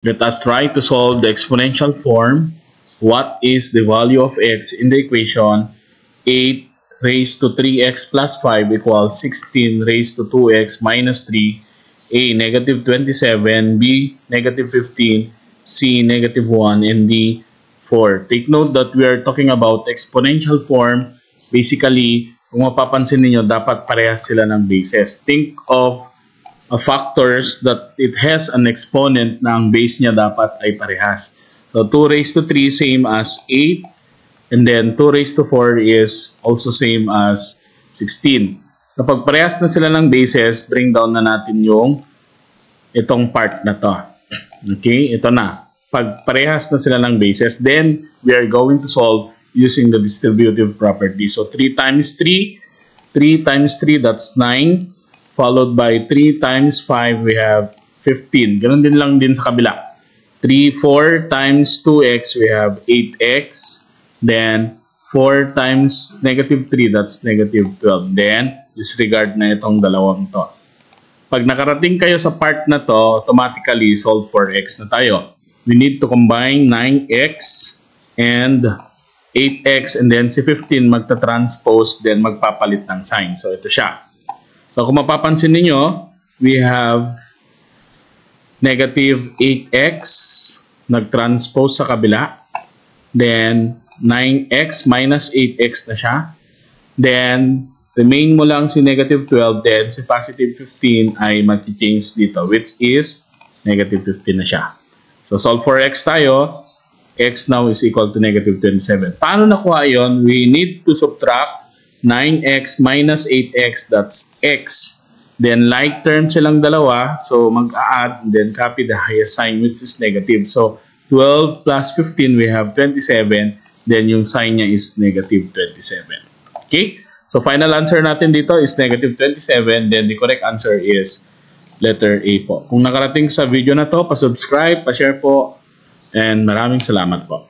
Let us try to solve the exponential form. What is the value of x in the equation 8 raised to 3x plus 5 equals 16 raised to 2x minus 3, a negative 27, b negative 15, c negative 1, and d 4. Take note that we are talking about exponential form. Basically, kung mapapansin niyo, dapat parehas sila ng bases. Think of factors that it has an exponent na ang base niya dapat ay parehas. So 2 raised to 3 same as 8, and then 2 raised to 4 is also same as 16. Kapag parehas na sila ng bases, bring down na natin yung itong part na to. Okay, ito na. Pag parehas na sila ng bases, then we are going to solve using the distributive property. So 3 times 3, 3 times 3, that's 9. Followed by 3 times 5, we have 15. Ganun din lang din sa kabila. 4 times 2x, we have 8x. Then, 4 times negative 3, that's negative 12. Then, disregard na itong dalawang to. Pag nakarating kayo sa part na to, automatically solve for x na tayo. We need to combine 9x and 8x, and then si 15 magta-transpose, then magpapalit ng sign. So, ito siya. So, kung mapapansin niyo, we have negative 8x, nag-transpose sa kabila. Then, 9x minus 8x na siya. Then, remain mo lang si negative 12. Then, si positive 15 ay mag-change dito, which is negative 15 na siya. So, solve for x tayo. X now is equal to negative 27. Paano nakuha yun? We need to subtract 9x minus 8x, that's x. Then, like term silang dalawa, so mag-a-add, and then copy the highest sign, which is negative. So, 12 plus 15, we have 27. Then, yung sign niya is negative 27. Okay? So, final answer natin dito is negative 27. Then, the correct answer is letter A po. Kung nakarating sa video na to, pa-subscribe, pa-share po, and maraming salamat po.